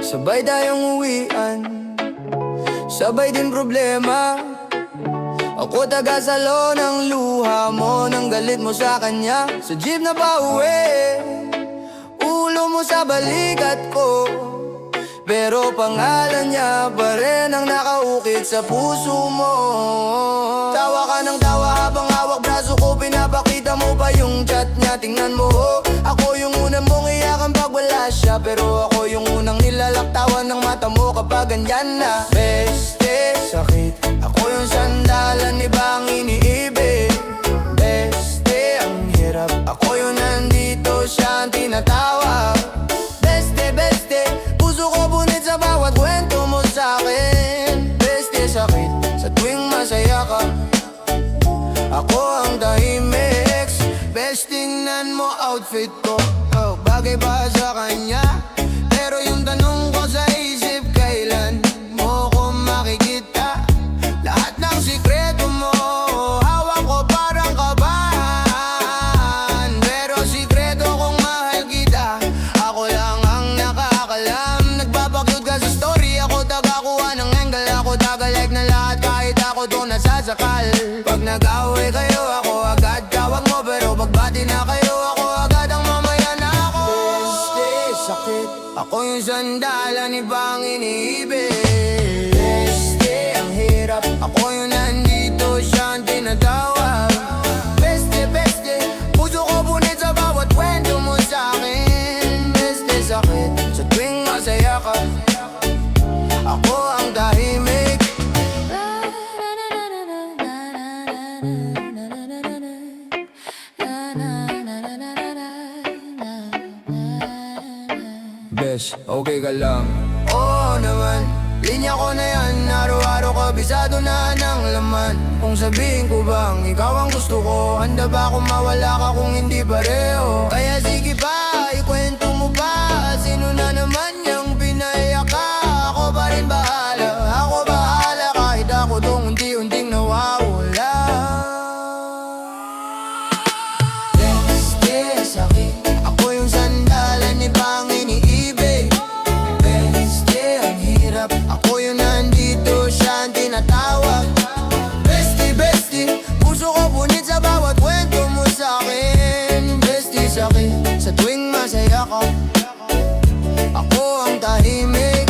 sabay tayong uwian, sabay din problema. Ako taga-salo ng luha mo, ng galit mo sa kanya. Sa jeep na pauwi, ulo mo sa balikat ko, pero pangalan niya pa rin ang nakaukit sa puso mo. Tawa ka ng tawa habang hawak braso ko, pinapakita mo pa yung chat niya. Tingnan mo, ako yung unang mong iyakan pag wala siya, pero ako yung unang nilalaktawan ng mata mo kapag ganyan na. Beste, sakit, ako yung sandalan, iba ang iniibig. Beste, ang hirap, ako yung nandito, siya ang tinatawag. Beste, beste, puso ko bunit sa bawat kwento mo sa'kin. Beste, sakit, sa tuwing masaya ka, ako ang tahimik. Best tingnan mo outfit ko, oh, bagay ba sa kanya? Pero yung tanong ko sa isip, kailan mo ko makikita? Lahat ng sikreto mo, hawak ko parang kabahan. Pero sikreto kong mahal kita, ako lang ang nakakalam. Nagpapakyut ka sa story, ako tagakuha ng angle. Ako taga-like na lahat kahit ako doon nasasakal. Pag nag-away kayo, ako agad tawag mo, pero pagbati na kayo, ako agad ang mamaya na ako. Beste, sakit, ako yung sandalan, iba ang iniibig. Beste, ang hirap, ako yung nandito, siya ang tinatawag. Beste, beste, puso ko bunit sa bawat kwento mo sa'kin. Beste, sakit, sa tuwing masaya ka, ako ang tahimik. Besh, okay ka lang? Oo naman, linya ko na yan, araw-araw kabisado na ng laman. Kung sabihin ko bang ikaw ang gusto ko, handa ba akong mawala ka kung hindi pareho? Kaya sige pa, ikwento mo pa, sino na naman yung pinaiyak ka? Ako pa rin bahala, ako bahala, kahit ako dong unti-unting nawawala. Beste, sakit, ako yung sandalan, iba ang iniibig. Beste, ang hirap, ako yung nandito, siya ang tinatawag. Beste, beste, puso ko bunit sa bawat kwento mo sa'kin. Beste, sakit, sa tuwing masaya ka, ako ang tahimik.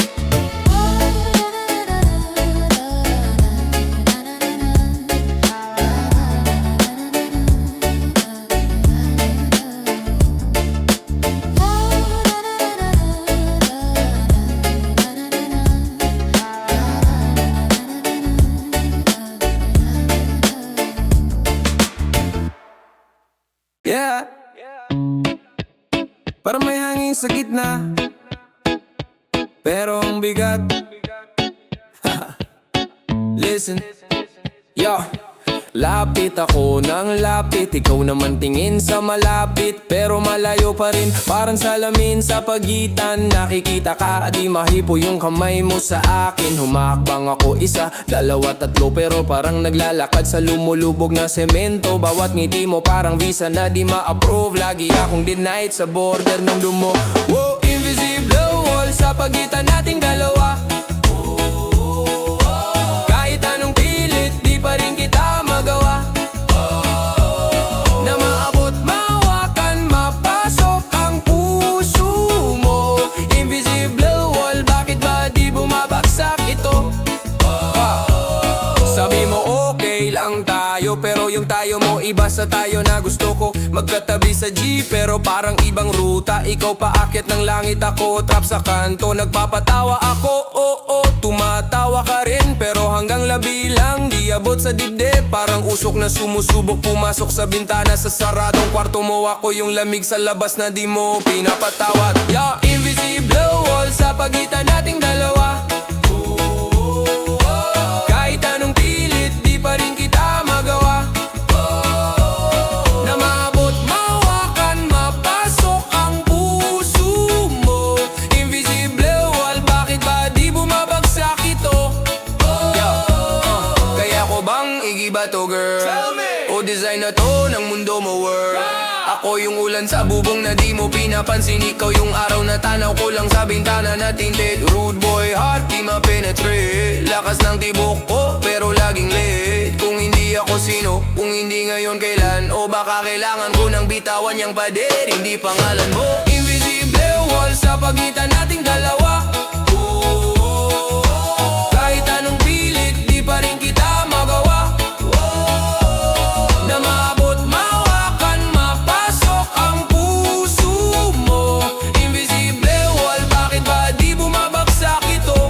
Yeah, parang may hangin sa gitna, pero ang bigat. Listen, yo. Lapit ako ng lapit, ikaw naman tingin sa malapit, pero malayo pa rin, parang salamin sa pagitan. Nakikita ka, di mahipo yung kamay mo sa akin. Humakbang ako isa, dalawa, tatlo, pero parang naglalakad sa lumulubog na semento. Bawat ngiti mo parang visa na di ma-approve. Lagi akong denied sa border ng dumo. Wow, invisible wall sa pagitan nating dalawa. Kahit anong pilit, di pa rin kita magawa. Na maabot, mahawakan, mapasok ang puso mo. Invisible wall, bakit ba di bumabagsak ito? Sabi mo okay lang tayo, pero yung tayo mo iba sa tayo na gusto ko. Magkatabi sa jeep, pero parang ibang ruta. Ikaw paakyat ng langit, ako trap sa kanto. Nagpapatawa ako, oo, tumatawa ka rin, pero hanggang labi lang, di abot sa dibdib. Parang usok na sumusubok, pumasok sa bintana. Sa saradong kwarto mo, ako yung lamig sa labas na di mo pinapatawad. Yeah, invisible wall sa pagitan nating dalawa. Kahit anong pilit, di pa rin kita magawa. Na maabot, mahawakan, mapasok ang puso mo. Invisible wall, bakit ba di bumabagsak ito? Kaya ko bang igiba to, girl? O design na to ng mundo mo, world? Ako yung ulan sa bubong na di mo pinapansin. Ikaw yung araw na tanaw ko lang sa bintana na tinted. Rude boy heart, di ma-penetrate. Lakas ng tibok ko, pero laging late. Kung hindi ako sino, kung hindi ngayon kailan. O baka kailangan ko nang bitawan yung pader. Hindi pangalan mo, invisible wall sa pagitan nating dalawa. Kahit anong pilit, di pa rin kita magawa. Na maabot, mawakan, mapasok ang puso mo. Invisible wall, bakit ba di bumabagsak ito?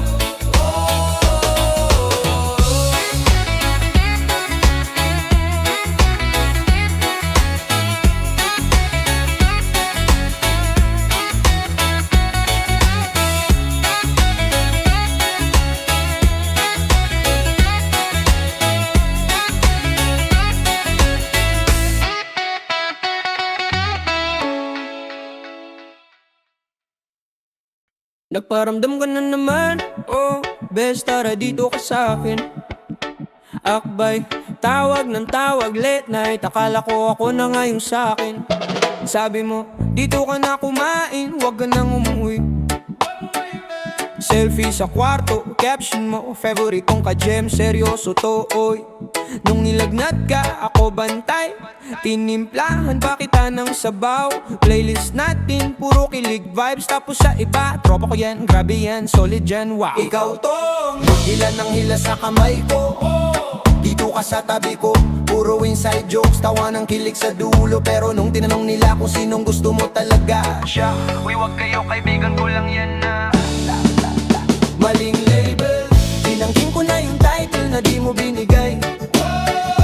Nagparamdam ka na naman, oh best tara dito ka sa'kin. Akbay, tawag ng tawag late night. Akala ko ako na nga yung sa'kin. Sabi mo, dito ka na kumain, wag ka nang umuwi. Selfie sa kwarto, caption mo, favorite kong ka-gem, seryoso to, oy. Nung nilagnat ka, ako bantay. Tinimplahan pa kita ng sabaw. Playlist natin, puro kilig vibes. Tapos sa iba, tropa ko yan, grabe yan, solid yan, wow. Ikaw tong hila ng hila sa kamay ko. Dito ka sa tabi ko, puro inside jokes. Tawa ng kilig sa dulo. Pero nung tinanong nila kung sinong gusto mo talaga siya, uy wag kayo, kaibigan ko lang yan na. Maling label, tinangking ko na yung title na di mo binigay.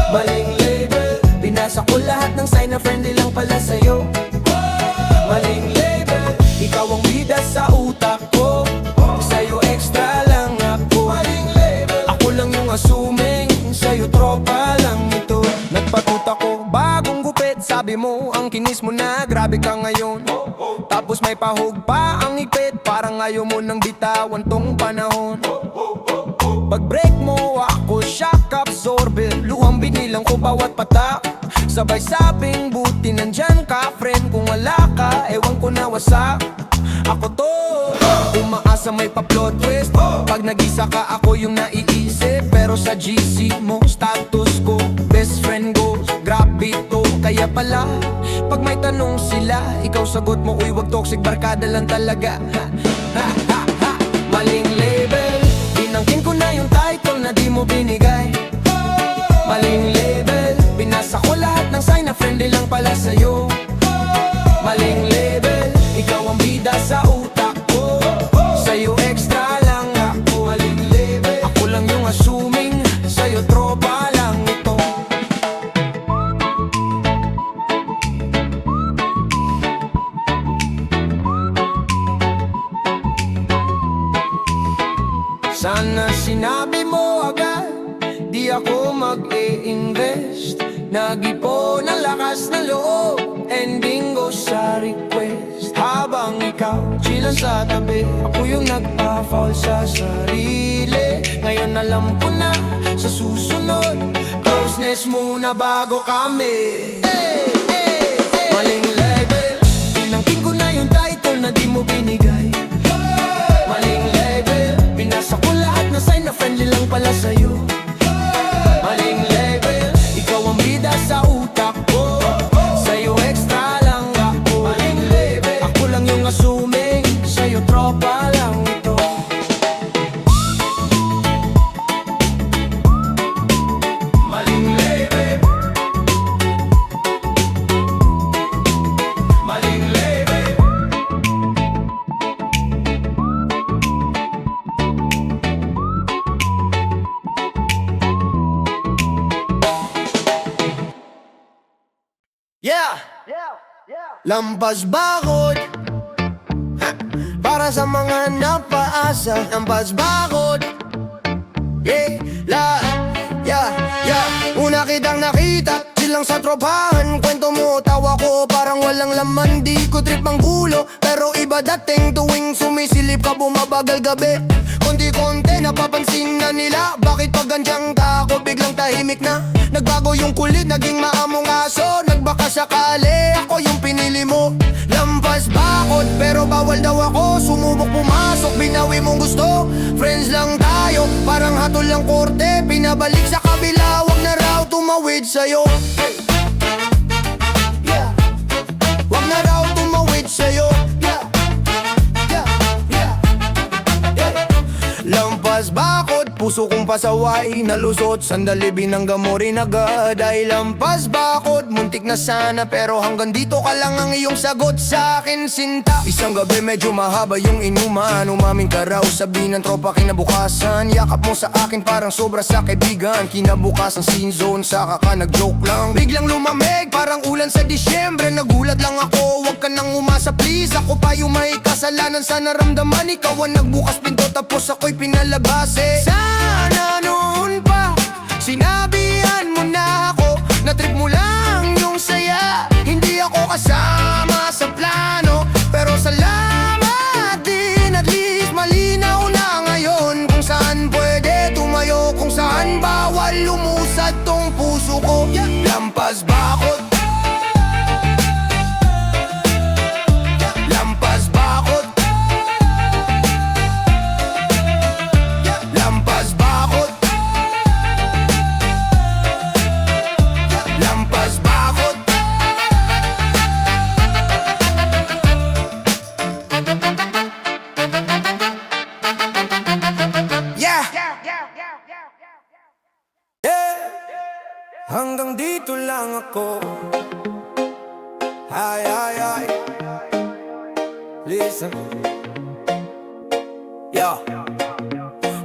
Maling label, binasa ko lahat ng sign na friendly lang pala sa'yo. Maling label, ikaw ang bida sa utak ko. Sa'yo extra lang ako. Maling label, ako lang yung assuming. Sa'yo tropa lang ito. Nagpatuta ko, bagong gupit. Sabi mo, ang kinis mo na, grabe ka ngayon. Tapos may pahog pa ang ipit. Parang ayaw mo nang bitawan tong panahon. Pag-break mo ako shock absorber. Luhang binilang ko bawat patak. Sabay sabing buti nandyan ka friend. Kung wala ka, ewan ko na wasak. Ako to, umaasa may pa-plot twist. Pag nag-isa ka ako yung naiisip. Pero sa GC mo, status ko best friend goes, grabe to. Kaya pala, pag may tanong sila, ikaw sagot mo, uy wag toxic, barkada lang talaga. Maling label, dinangkin ko na yung title na di mo binigay. Maling label, binasa ko lahat ng sign na friendly lang pala sa'yo. Maling label, ikaw ang bida sa utak ko. Sa'yo extra lang ako. Maling label, ako lang yung assuming. Sa'yo tropa lang ito. Sana sinabi mo agad, di ako mag-i-invest. Nag-ipon ng lakas na loob, ending go sa request. Habang ikaw chillan sa tabi, ako yung nagpa-fall sa sarili. Ngayon alam ko na, sa susunod, closeness muna bago kami. Maling label, tinangkin ko na yung title na di mo binigay. Maling label, binasa ko lahat na sign na friendly lang pala sa'yo. Maling label, ikaw ang bida sa utak ko. Sa'yo extra lang ako. Maling label, ako lang yung assuming. Sa'yo tropa lang ito. Maling label, maling label. Yeah! Lampas bakod para sa mga napaasa. Lampas bakod. Una kitang nakita, silang sa tropahan. Kwento mo, tawa ko, parang walang laman. Di ko trip ang gulo, pero iba dating. Tuwing sumisilip ka, bumabagal gabi. Konti-konti, napapansin na nila. Bakit pag gandyang ka ako biglang tahimik na. Nagbago yung kulit, naging maamong aso. Nagbaka sakali, ako yung pinili mo. Lampas bakod, pero bawal daw ako. Sumubok pumasok, binawi mong gusto. Friends lang tayo, parang hatol lang korte. Pinabalik sa kabila, wag na raw tumawid sa'yo. Yeah. Wag na raw tumawid sa'yo. Yeah. Yeah. Yeah. Yeah. Lampas bakod, puso kong pasaway. Nalusot, sandali binangga mo rin agad. Ay lampas bakod, muntik na sana. Pero hanggang dito ka lang ang iyong sagot sa akin, sinta. Isang gabi medyo mahaba yung inuman. Umamin ka raw, sabi ng tropa kinabukasan. Yakap mo sa akin parang sobra sa kaibigan. Kinabukasan scene zone, saka ka nag-joke lang. Biglang lumamig, parang ulan sa Disyembre. Nagulat lang ako, wag ka nang umasa please. Ako pa yung may kasalanan sa naramdaman. Ikaw ang nagbukas pinto tapos ako'y pinalabas Sana noon pa, sinabihan mo na ako. Na trip mo lang yung saya. Hindi ako kasama sa plano. Pero salamat din, at least malinaw na ngayon. Kung saan pwede tumayo, kung saan bawal lumusad tong puso ko. Lampas bakod. Lampas bakod. Lampas bakod. Lampas bakod. Yeah. Yeah. Hanggang dito lang ako. Ay, ay, ay. Listen. Yeah.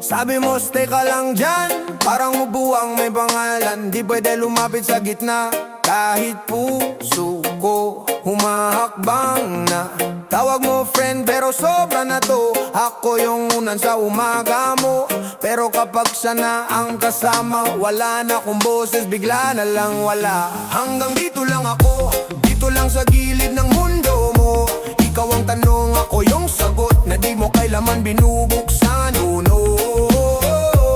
Sabi mo stay ka lang dyan, parang ubuang may pangalan. Di pwede lumapit sa gitna, kahit puso ko humahakbang na. Tawag mo friend pero sobra na to. Ako yung unan sa umaga mo. Pero kapag siya na ang kasama, wala na kong boses, bigla na lang wala. Hanggang dito lang ako, dito lang sa gilid ng mundo mo. Ikaw ang tanong, ako yung sagot, na di mo kailaman binubuksan, oh no.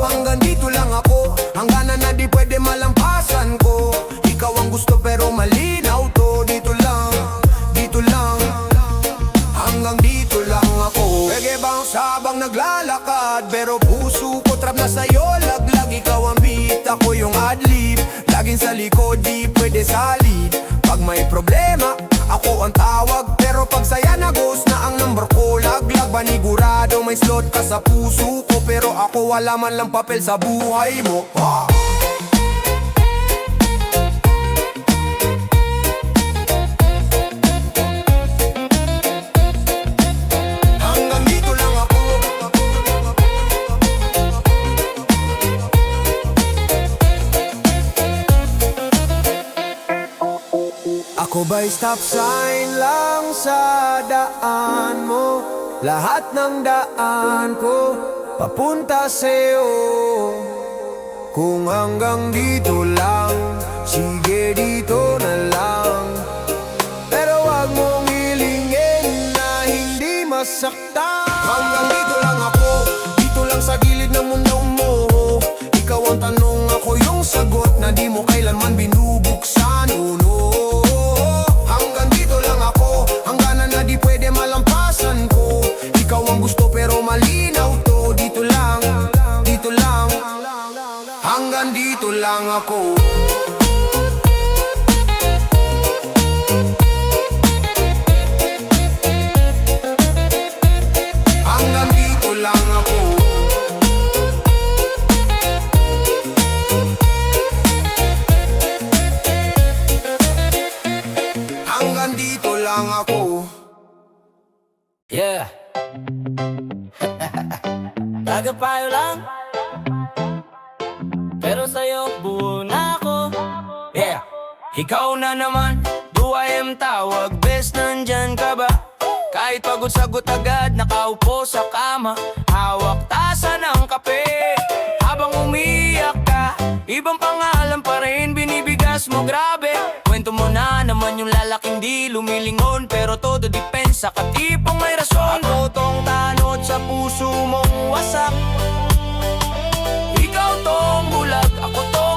Hanggang dito lang ako, hangganan na di pwede malampasan ko. Ikaw ang gusto pero malinaw to. Dito lang, dito lang. Hanggang dito lang ako. Reggae bounce habang naglalakad, pero puso ko trap na sa'yo laglag. Ikaw ang beat, ako yung adlib. Laging sa likod, di pwede salid. Pag may problema, ako ang tawag. Pero pag saya na ghost na ang number ko, laglag. Panigurado may slot ka sa puso ko. Pero ako wala man lang papel sa buhay mo. Hanggang dito lang ako. Ako ba'y stop sign lang sa daan mo? Lahat ng daan ko papunta sa'yo. Kung hanggang dito lang, sige dito na lang. Pero wag mong hilingin na hindi masaktan. Hanggang dito lang ako, dito lang sa gilid ng mundo mo. Ikaw ang tanong, ako yung sagot, na di mo kailanman binubuksan, oh no. Hanggang dito lang ako, hangganan na di pwede malampasan ko. Ikaw ang gusto pero malinaw to. Dito lang, dito lang. Hanggang dito lang ako. Hanggang dito lang ako. Hanggang dito lang ako. Yeah. Tagapayo lang, pero sa'yo buo na ako. Yeah. Ikaw na naman, do I am tawag, best nandyan ka ba? Kahit pagod sagot agad, nakaupo sa kama. Hawak tasa ng kape, habang umiyak ka. Ibang pangalan pa rin binibigas mo, grabe. Kwento mo na naman yung lalaking di lumilingon, pero todo depensa ka tipong may rason. Ako tong tanod sa puso mong wasak, ikaw tong bulag, ako tong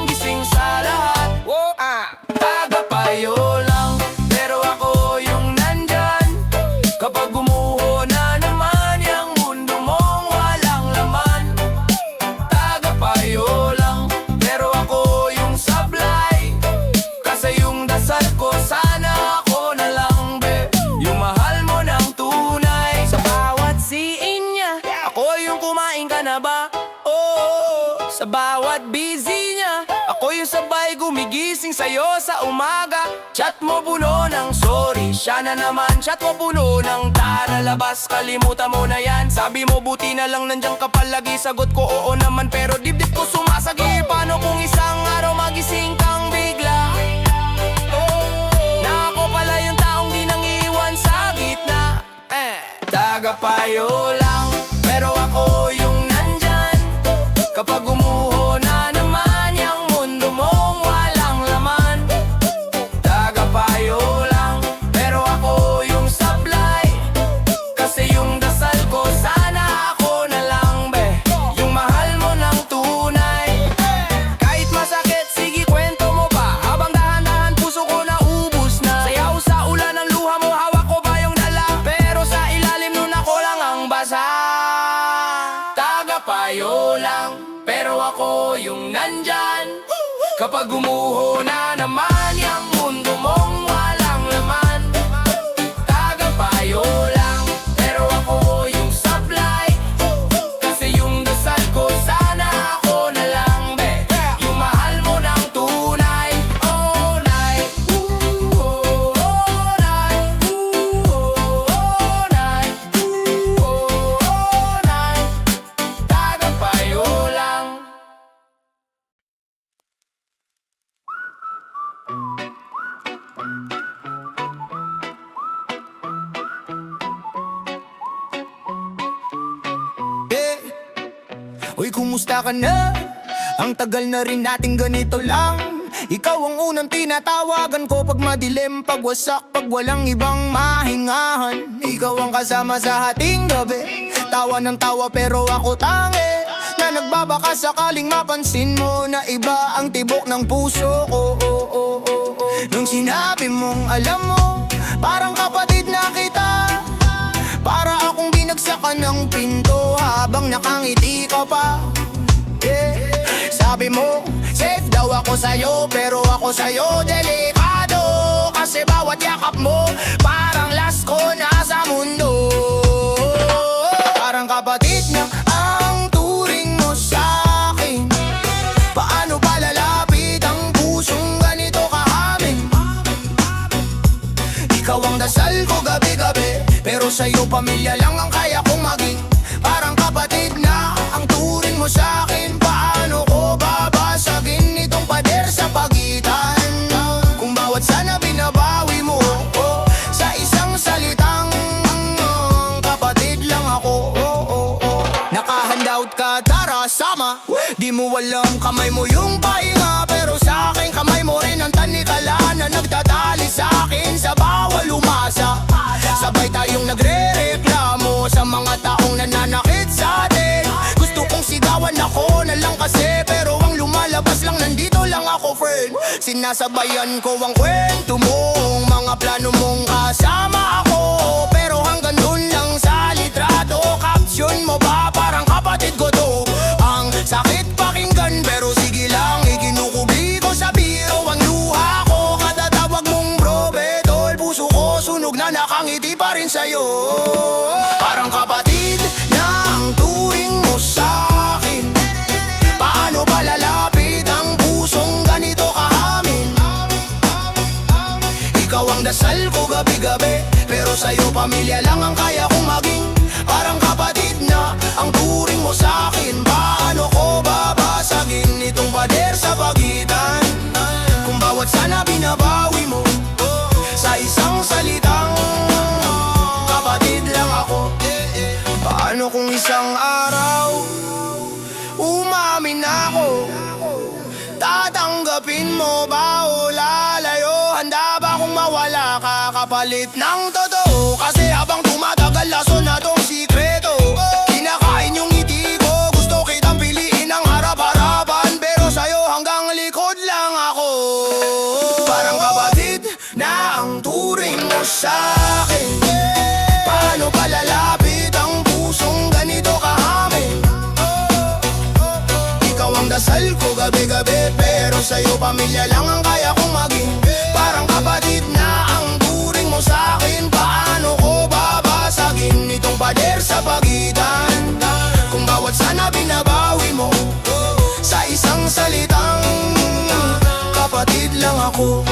Sa bawat busy niya, ako yung sabay gumigising sa'yo sa umaga. Chat mo puno ng sorry, siya na naman. Chat mo puno ng tara, labas, kalimutan mo na yan. Sabi mo buti na lang nandiyan ka palagi. Sagot ko oo naman pero dibdib ko sumasagi. Paano kung isang araw magising kang bigla? Na ako pala yung taong di nang iwan sa gitna. Tagapayo lang, pero ako yung nandyan. Kapag umuho na naman yung mundo mong walang laman. Tagapayo lang, pero ako yung sablay. Kasi yung dasal ko sana ako na lang be, yung mahal mo ng tunay. Kahit masakit, sige kwento mo pa. Habang dahan-dahan puso ko na ubus na. Sayaw sa ulan ng luha mo, hawak ko ba yung dala? Pero sa ilalim nun ako lang ang basa. Tagapayo lang, pero ako yung nandyan. Kapag umuho na naman yung mundo mong walang laman. Tagapayo lang, pero ako yung sablay. Kasi yung dasal ko sana ako na lang be, yung mahal mo ng tunay. Oh night, oh night, oh night, oh night. Tagapayo lang. Yeah. Uy, kumusta ka na? Ang tagal na rin nating ganito lang. Ikaw ang unang tinatawagan ko pag madilim, pag wasak, pag walang ibang mahingahan. Ikaw ang kasama sa hating gabi, tawa ng tawa pero ako tangi. Na nagbabaka sakaling mapansin mo na iba ang tibok ng puso ko. Nung sinabi mong alam mo, parang kapatid na kita. Para akong binagsakan ng pinto habang nakangiti ka pa. Yeah. Sabi mo, safe daw ako sa'yo, pero ako sa'yo delikado. Kasi bawat yakap mo, parang last ko na sa mundo. Parang kapatid na ang turing mo sa'kin. Paano ba lalapit ang pusong ganito kahamin? Ikaw ang dasal ko gabi-gabi, pero sa'yo pamilya lang ang kaya kong maging. Parang kapatid na ang turing mo sa'kin. Paano ko babasagin itong pader sa pagitan? Kung bawat sana binabawi mo sa isang salitang kapatid lang ako. Naka-handout ka, tara sama. Di mo alam kamay mo yung pahinga, pero sa akin kamay mo rin ang tanikala na nagtatali sa akin sa bawal umasa. Sabay tayong nagre-reklamo sa mga taong nananakit sa atin. Gusto kong sigawan ako na lang kasi, pero ang lumalabas lang nandito lang ako friend. Sinasabayan ko ang kwento mo, mga plano mong kasama ako. Pero hanggang dun lang sa litrato, caption mo ba parang kapatid ko to. Ang sakit pakinggan pero sige lang, ikinukubi ko sa biro ang luha ko. Kada tawag mong bro, betol, puso ko sunog na nakangiti pa rin sa'yo. Parang kapatid na ang turing mo sa'kin. Paano ba lalapit ang pusong ganito kahamin? Ikaw ang dasal ko gabi-gabi, pero sa'yo pamilya lang ang kaya kong maging. Parang kapatid na ang turing mo sa'kin. Paano ko babasagin itong pader sa pagitan? Kung bawat sana binabawi mo sa isang salitang kapatid lang ako. Paano kung isang araw umamin ako? Tatanggapin mo ba o lalayo? Handa ba kung mawala ka kapalit ng totoo? Kasi habang tumatagal laso na tong sikreto, kinakain yung ngiti ko. Gusto kitang piliin ng harap-harapan, pero sa'yo hanggang likod lang ako. Parang kapatid na ang turing mo sa'kin. Paano ba lalapit ang pusong ganito kahamin? Ikaw ang dasal ko gabi-gabi, pero sa'yo pamilya lang ang kaya kong maging. Parang kapatid na ang turing mo sa'kin. Paano ko babasagin itong pader sa pagitan? Kung bawat sana binabawi mo sa salitang kapatid lang ako.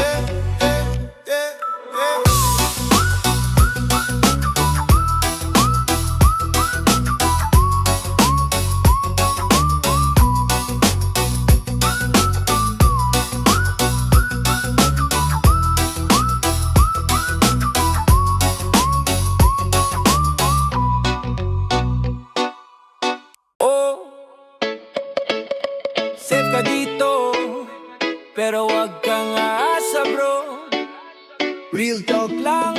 Oh, safe ka dito, pero wag kang aasa bro. Real talk. Lang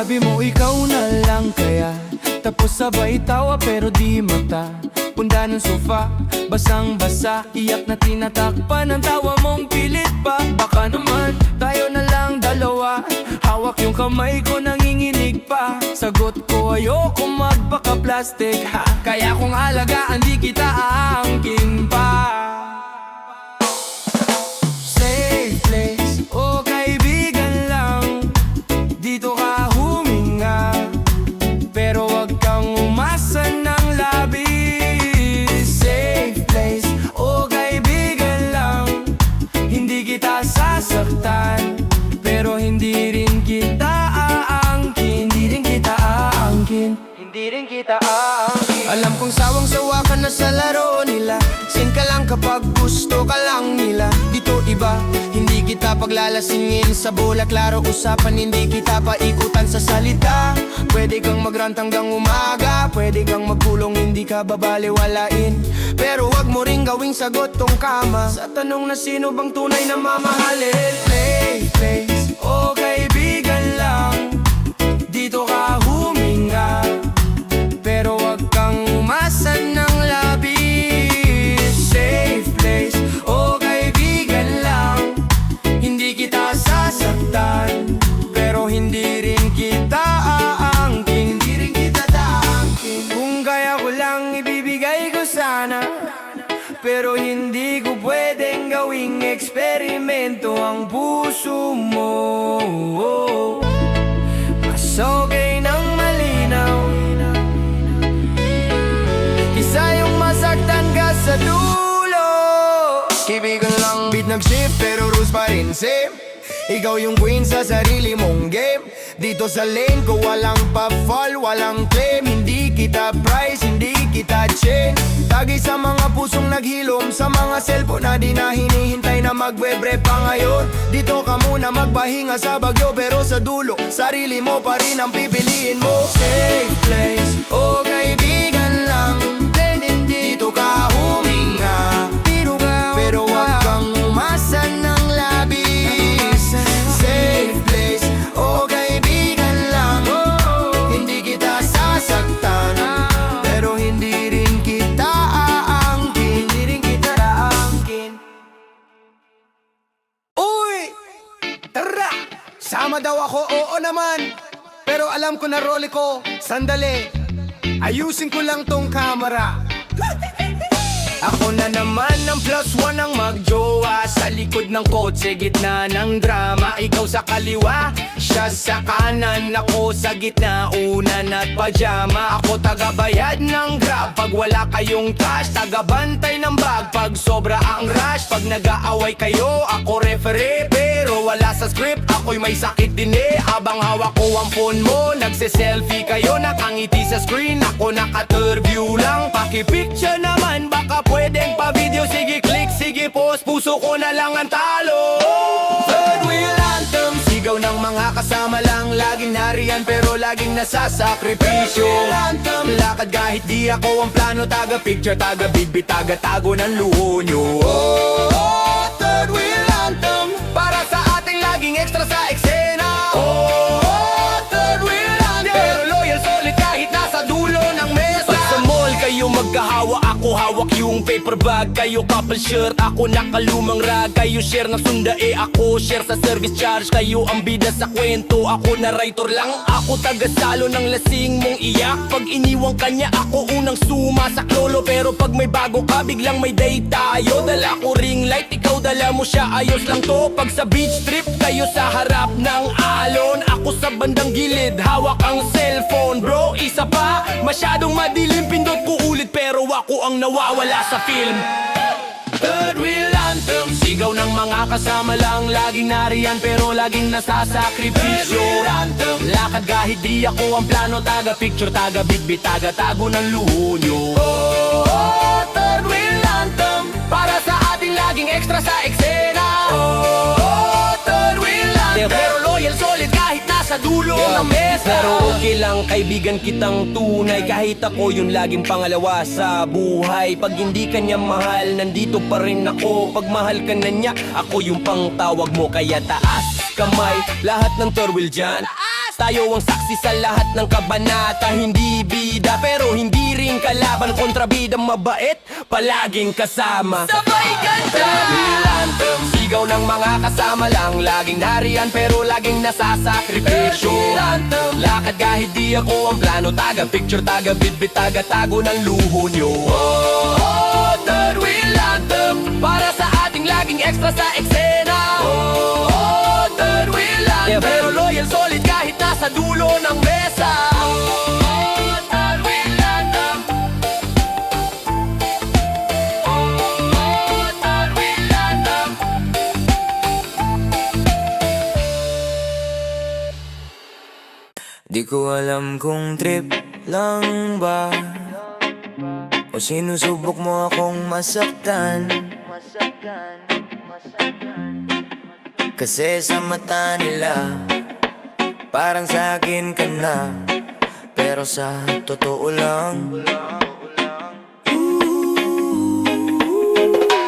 Sabi mo ikaw na lang kaya, tapos sabay tawa pero di mata. Punda ng sofa, basang basa, iyak na tinatakpan ang tawa mong pilit pa. Baka naman tayo na lang dalawa, hawak yung kamay ko nanginginig pa. Sagot ko ayoko magpaka-plastic ha, kaya kung alagaan di kita aangkin pa. Safe place, o kaibigan lang, dito ka huminga, pero wag kang umasa ng labis. Safe place, o kaibigan lang, hindi kita sasaktan, pero hindi rin kita aangkin. Hindi rin kita aangkin. Hindi rin kita aangkin. Alam kong sawang-sawa ka na sa laro nila, sin ka lang kapag gusto ka lang nila. Dito iba, hindi kita paglalasingin sa bola, klaro usapan, hindi kita paikutan sa salita. Pwede kang magrant hanggang umaga, pwede kang magkulong, hindi ka babaliwalain, pero wag mo ring gawing sagot tong kama sa tanong na sino bang tunay na mamahalin. Play, place, o kaibigan lang, dito ka huminga, pero wag kang umasa ng labis. Safe place, o kaibigan lang, hindi kita sasaktan, pero hindi rin kita aangkin. Hindi rin kita aangkin. Kung kaya ko lang ibibigay ko sana, pero hindi ko pwedeng gawing eksperimento ang puso mo. Mas okay nang malinaw kisa yung masaktan ka sa dulo. Kaibigan lang, beat nag-shift pero rules pa rin same. Ikaw yung queen sa sarili mong game. Dito sa lane ko walang pa-fall, walang claim. Hindi kita price, hindi kita chain. Tagay sa mga pusong naghilom, sa mga cellphone na di na hinihintay na magwebre pa ngayon. Dito ka muna magpahinga sa bagyo, pero sa dulo sarili mo pa rin ang pipiliin mo. Safe place, o kaibigan lang, dito ka huminga, pero wag kang umasa ng labis. Safe place, o kaibigan lang, hindi kita sasaktan, pero hindi rin kita aangkin. Hindi rin kita aangkin. Uy! Tara! Sama daw ako, oo naman, pero alam ko na role ko. Sandali, ayusin ko lang tong camera. Ako na naman ang plus one ang magjowa, sa likod ng kotse, gitna ng drama. Ikaw sa kaliwa, siya sa kanan, ako sa gitna, unan at pajama. Ako tagabayad ng grab pag wala kayong cash, tagabantay ng bag pag sobra ang rush. Pag nag-aaway kayo, ako referee, pero wala sa script, ako'y may sakit din eh. Habang hawak ko ang phone mo, nagse-selfie kayo, nakangiti sa screen, ako naka-turview lang. Paki-picture naman, baka pwedeng pa-video, sige click, sige post, puso ko na lang ang talo. Third wheel anthem, sigaw ng mga kasama lang, laging nariyan pero laging nasasakripisyo. Lakad kahit di ako ang plano, taga-picture, taga-bidbit, taga-tago ng luho nyo. Third wheel anthem, para sa ating laging extra sa eksena. Third wheel anthem, pero loyal solid kahit nasa dulo ng mesa. Pag sa mall kayo magkahawa, ako hawak yung paper bag. Kayo couple shirt, ako nakalumang rag. Kayo share ng sundae, ako share sa service charge. Kayo ang bida sa kwento, ako narrator lang. Ako tagasalo ng lasing mong iyak. Pag iniwang kanya, ako unang sumasaklolo. Pero pag may bago ka, biglang may date tayo. Dala ko ring light, ikaw dala mo siya, ayos lang to. Pag sa beach trip, kayo sa harap ng alon, ako sa bandang gilid, hawak ang cellphone. Bro, isa pa, masyadong madilim, pindot ko ulit, pero ako ang nawawala sa film. mga kasama lang laging nariyan pero laging nasasakripisyo. Lakad kahit di ako ang plano, taga picture, taga bitbit, taga tago ng luho nyo. Third wheel anthem, para sa ating laging extra sa eksena. Third wheel anthem, pero loyal solid kahit nasa dulo ng mesa. Pero okay lang kaibigan kitang tunay, kahit ako yung laging pangalawa sa buhay. Pag hindi kanya mahal, nandito pa rin ako. Pag mahal ka na niya, ako yung pangtawag mo. Kaya taas kamay, lahat ng third wheel dyan. Tayo ang saksi sa lahat ng kabanata. Hindi bida pero hindi rin kalaban, kontrabidang mabait, palaging kasama. Sabay kanta! Anthem, sigaw ng mga kasama lang laging nariyan pero laging nasasakripisyo. Lakad kahit di ako ang plano, taga picture, taga bitbit, taga tago ng luho nyo. Third wheel anthem, para sa ating laging extra sa eksena. Third wheel anthem, pero loyal solid kahit nasa dulo ng mesa. Third wheel anthem. Third wheel anthem. Di ko alam kung trip lang ba o sinusubok mo akong masaktan. Kasi sa mata nila parang sa akin ka na, pero sa totoo lang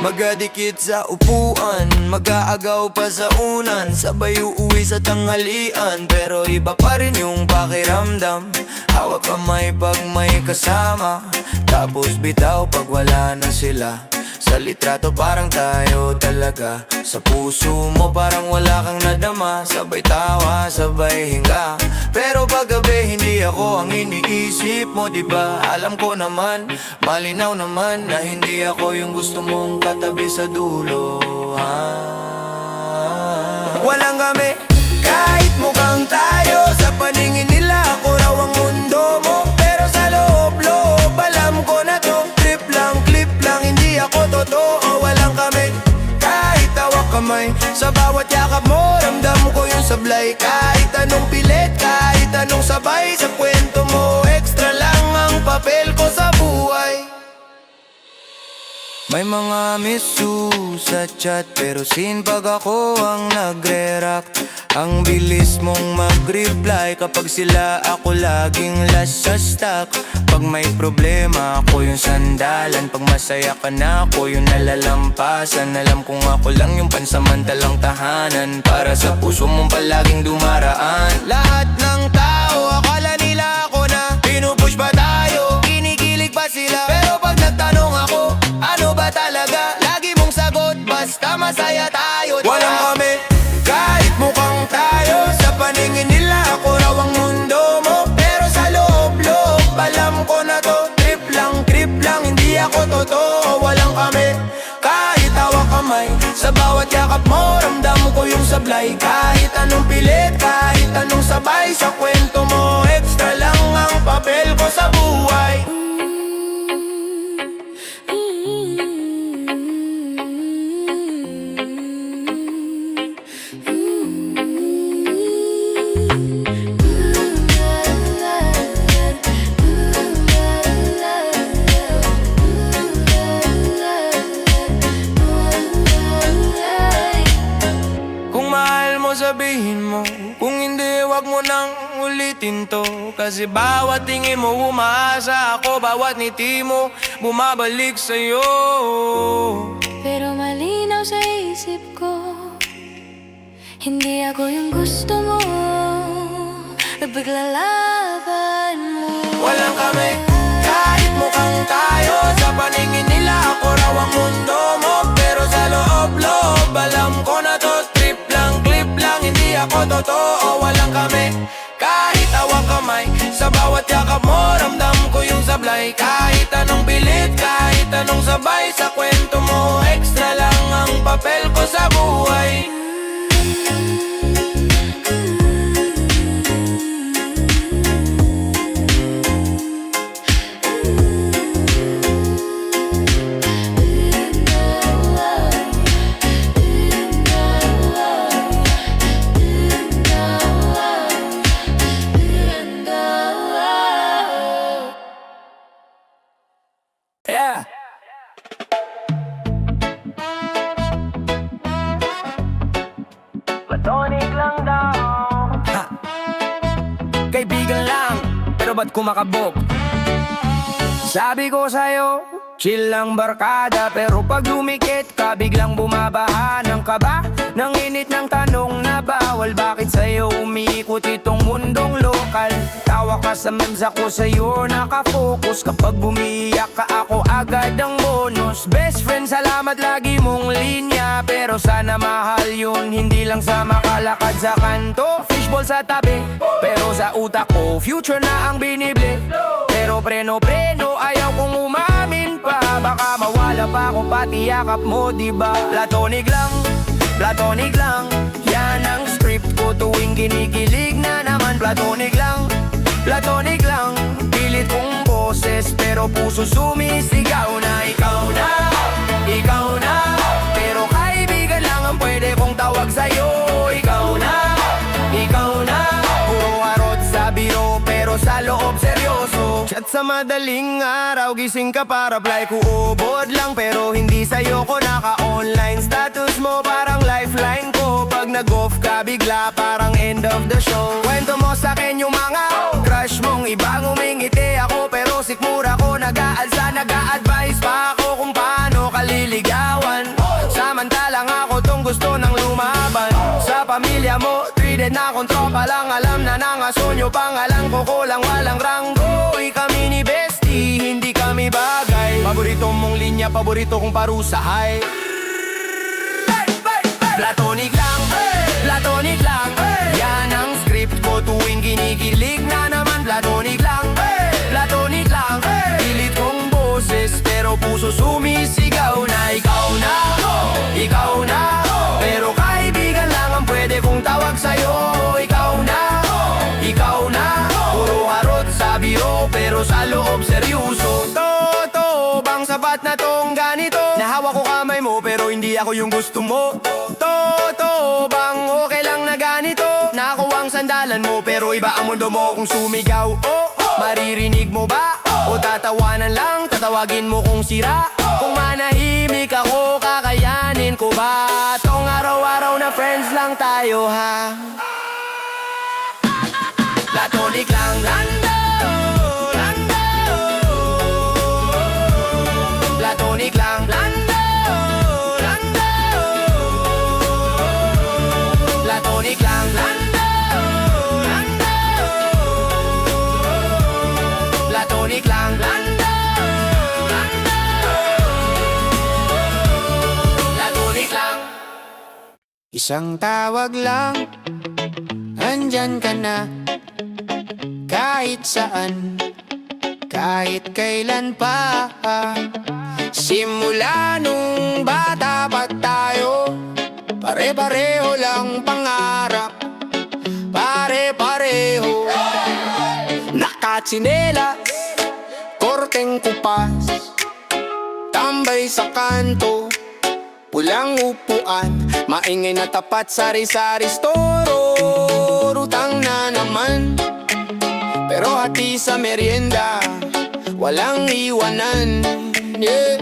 magadikit sa upuan, mag-aagaw pa sa unan, sabay uuwi sa tanghalian. Pero iba pa rin yung pakiramdam, hawak kamay pag may kasama, tapos bitaw pag wala na sila. Sa litrato parang tayo talaga, sa puso mo parang wala kang nadama. Sabay tawa, sabay hinga, pero paggabi hindi ako ang iniisip mo, diba? Alam ko naman, malinaw naman na hindi ako yung gusto mong katabi sa dulo. Walang kami, kahit mukhang tayo, sa paningin nila ako raw ang mundo mo. Pero sa loob-loob, alam ko na to, trip lang, clip lang, hindi ako totoo. Walang kami, kahit hawak kamay, sa bawat yakap mo, ramdam ko yung sablay. Kahit anong pilit, kahit anong sabay, sa kwento mo, extra lang ang papel ko sa buhay. May mga miss you sa chat, pero sin pag ako ang nagre-rock. Ang bilis mong mag-reply, kapag sila ako laging last sa stock. Pag may problema ako yung sandalan, pag masaya ka na ako yung nalalampasan. Alam kong ako lang yung pansamantalang tahanan, para sa puso mong palaging dumaraan. Lahat ng tao akala nila ako na pinupush pa tayo, kinikilig pa sila. Pero pag nagtanong ako, ano ba talaga? Lagi mong sagot, basta masaya tayo. Walang kami, kahit mukhang tayo, sa paningin nila ako raw ang mundo mo. Pero sa loob-loob, alam ko na to, trip lang, hindi ako totoo. Walang kami, kahit hawak kamay, sa bawat yakap mo, ramdam ko yung sablay. Kahit anong pilit, kahit anong sabay, sa kwento mo, extra lang ang papel ko sa buhay. Sabihin mo, kung hindi wag mo nang ulitin to. Kasi bawat tingin mo umaasa ako, bawat ngiti mo bumabalik sa'yo. Pero malinaw sa isip ko, hindi ako yung gusto mo, napaglalaban mo. Walang kami, kahit mukhang tayo, sa paningin nila ako raw ang mundo mo. Pero sa loob-loob, alam ko na to, trip lang, clip lang, hindi ako totoo. Walang kami, kahit hawak kamay, sa bawat yakap mo, ramdam ko yung sablay. Kahit anong pilit, kahit anong sabay, sa kwento mo, extra lang ang papel ko sa buhay. platonic lang daw. Ha! Kaibigan lang, pero ba't kumakabok? Sabi ko sa'yo, chill lang barkada. Pero pag lumikit ka, biglang bumabaha ng kaba. Nang init ng tanong na bawal, bakit sa'yo umiikot itong mundong lokal? Tawa ka sa memes, ako sa'yo nakafocus. Kapag bumiyak ka, ako agad ang bonus. Best friend, salamat lagi mong linya. Pero sana mahal yun, hindi lang sa makalakad sa kanto. Fishball sa tabi, pero sa utak ko future na ang binibli. Pero preno, ayaw kong umamin pa. Baka mawala pa ako pati yakap mo, diba? Platonic lang, yan ang script ko tuwing kinikilig na naman. Platonic lang, pilit kong boses pero puso sumisigaw na ikaw na. Pero kaibigan lang ang pwede kong tawag sa'yo. Ikaw na, puro harot sa biro pero sa loob seryoso. Chat sa madaling araw, gising ka para reply ko ubod lang. Pero hindi sa'yo ko naka-online. Status mo parang lifeline ko. Pag nag-off ka bigla parang end of the show. Kwento mo sa'kin yung mga crush mong ibang umingiti. Ako pero sikmura ko nag-aalsa, nag-a-advise pa ako kung paano kaliligawan. Samantalang ako tong gusto ng lumaban. Sa pamilya mo, treated na akong tropa lang. Alam na nangasonyo, pangalan ko kulang, walang ranggo. Kami ni bestie, hindi kami bagay. Paborito mong linya, paborito kong parusa, hay. Platonic lang, yan ang script ko tuwing kinikilig na naman. Platonic lang, pilit kong boses pero puso sumisigaw na ikaw na. Pero kaibigan lang ang pwede kong tawag sa'yo. Ikaw na, puro harot sa biro pero sa loob seryoso. Totoo bang sapat na tong ganito? Nahawa ko kamay mo pero hindi ako yung gusto mo. Totoo bang okay lang na ganito? Nakuha ang sandalan mo pero iba ang mundo mo kung sumigaw. Maririnig mo ba? O tatawanan lang, tatawagin mo kung sira. Kung manahimik ako, kakayanin ko ba? Tong araw-araw na friends lang tayo, ha? Platonic lang, platonic lang, platonic lang, platonic lang, platonic lang. Isang tawag lang, andyan ka na. Kahit saan, kahit kailan pa. Simula nung bata pa tayo, pare-pareho lang pangarap. Pare-pareho, nakatsinela, korteng kupas, tambay sa kanto, pulang upuan, maingay na tapat sari-sari storo. Utang na naman, pero hati sa merienda, walang iwanan, yeah.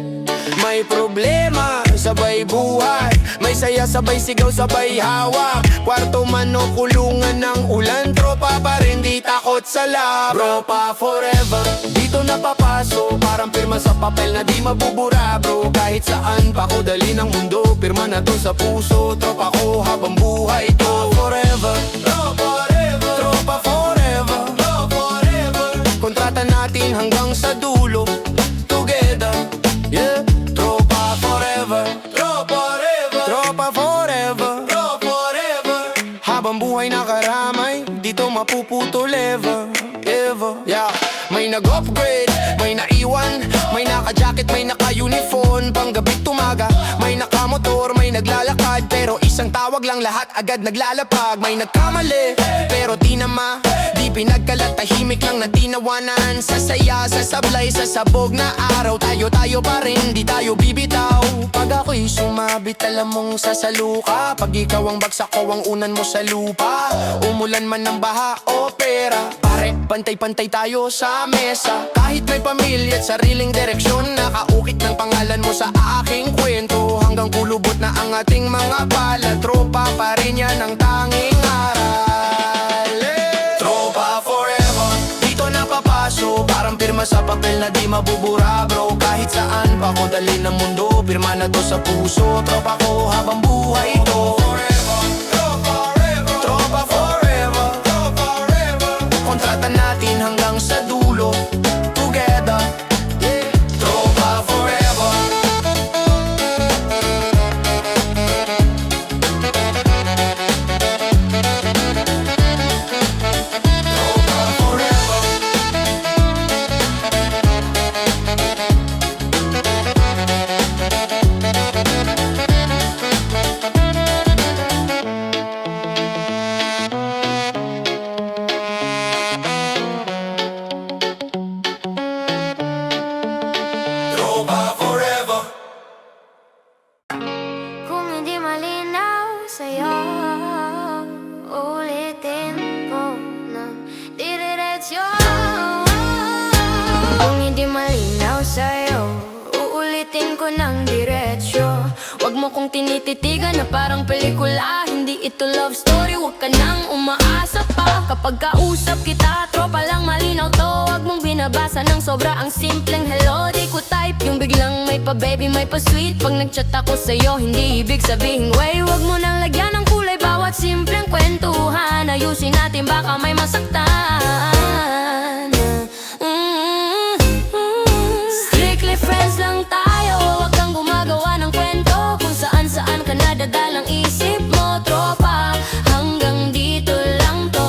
May problema, sabay buhay. May saya, sabay sigaw, sabay hawak. Kwarto man o kulungan ng ulan, tropa pa rin, di takot sa lab. Tropa forever, dito napapaso. Parang pirma sa papel na di mabubura, bro. Kahit saan pa ko dali ng mundo, pirma na to sa puso. Tropa ko habang buhay to. Forever, tropa forever, kontrata natin hanggang sa dulo. Together, yeah. Tropa forever, tropa forever, habang buhay nakaramay, dito mapuputol ever, yeah. May nag-upgrade, may naiwan, may naka-jacket, may naka-uniform. Panggabi tumaga, may nakamotor, may naglalakad. Pero isang tawag lang, lahat agad naglalapag. May nagkamali, pero tinama, di pinagkalat, tahimik lang na tinawanan. Sa saya, sa sablay, sa sabog na araw, tayo pa rin, di tayo bibitaw. Pag ako'y sumabit, alam mong sasaluka. Pag ikaw ang bagsak ko, ang unan mo sa lupa. Umulan man ng baha o pera, pare, pantay-pantay tayo sa mesa. Kahit may pamilya at sariling direksyon, nakaukit ng pangalan mo sa aking kwento. Hanggang kulubot na ang ating mga pala. Tropa pa rin yan ang tanging aral. Tropa forever, dito napapaso. Parang pirma sa papel na di mabubura bro. Kahit saan pa ko dalhin ng mundo, pirma na to sa puso. Tropa ko habang buhay ito. Tropa forever, kontrata natin hanggang sa dulo. Together, tropa forever. Tropa forever. Tropa forever. Kung hindi malinaw sa'yo, ulitin ko ng diretsyo. Kung hindi malinaw sa'yo, uulitin ko ng diretsyo. Wag mo kong tinititigan na parang pelikula. Hindi ito love story, wag ka nang umaasa pa. Kapag kausap kita, tropa lang malinaw to. Wag mong binabasa ng sobra ang simpleng hello. Di ko type yung biglang may pa-baby, may pa-sweet. Pag nag-chat ako sa'yo, hindi ibig sabihin way. Wag mo nang lagyan ng kulay bawat simpleng kwentuhan. Ayusin natin baka may masaktan. Strictly friends lang tayo. Wag kang gumagawa ng kwento kung saan-saan ka nadadalang isip mo, tropa. Hanggang dito lang to.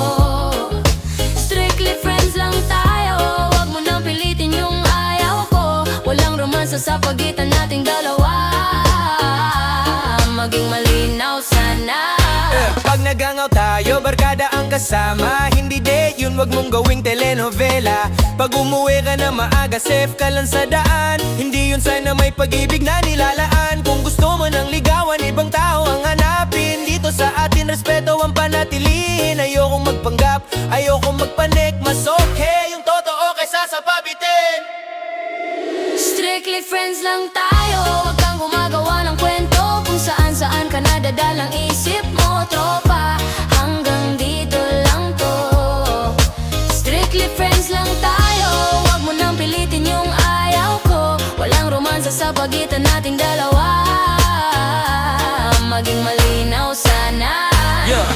Strictly friends lang tayo. Wag mo nang pilitin yung ayaw ko. Walang romansa sa pagitan nating dalawa. Maging malinaw sana. Pag nagangaw tayo, barkada ang kasama. Hindi date yun, wag mong gawing telenovela. Pag umuwi ka na maaga, safe ka lang sa daan. Hindi yun sign na may pag-ibig na nilalaan. Kung gusto mo ng ligawan, ibang tao ang hanapin. Dito sa atin, respeto ang panatilihin. Ayokong magpanggap, ayokong magpanik. Mas okay yung totoo kaysa sa pabitin. Strictly friends lang tayo. Wag kang gumagawa ng kwento kung saan-saan ka nadadalang isip mo, tropa. Hanggang dito lang to. Strictly friends lang tayo. Wag mo nang pilitin yung ayaw ko. Walang romansa sa pagitan nating dalawa. Maging malinaw sana.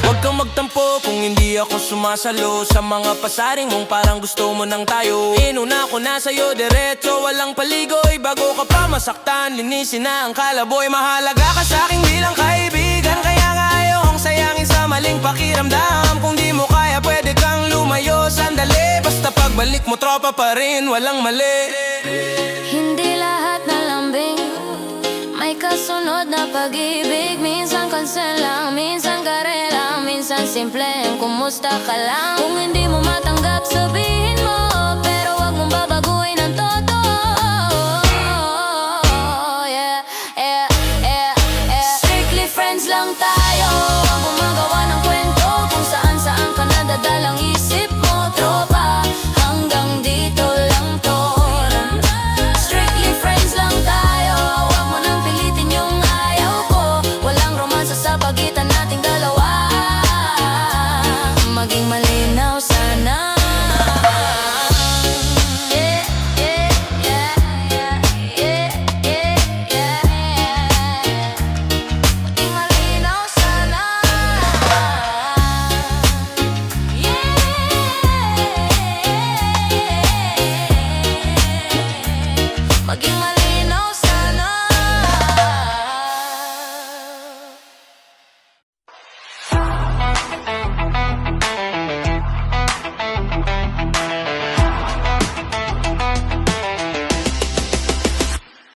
Huwag kang magtampo kung hindi ako sumasalo sa mga pasaring mong parang gusto mo nang tayo. Inuna ko na sa'yo diretso, walang paligoy. Bago ka pa masaktan, linisin na ang kalaboy. Mahalaga ka sa'king bilang kaibigan, kaya nga ayokong sayangin sa maling pakiramdam. Kung di mo kaya pwede kang lumayo sandali. Basta pagbalik mo tropa pa rin, walang mali. Hindi lahat na lambing may kasunod na pag-ibig. Minsan cancel lang, minsan karela, minsan simpleng kumusta ka lang. Kung hindi mo matanggap sabihin mo, pero wag mong babaguhin ang totoo.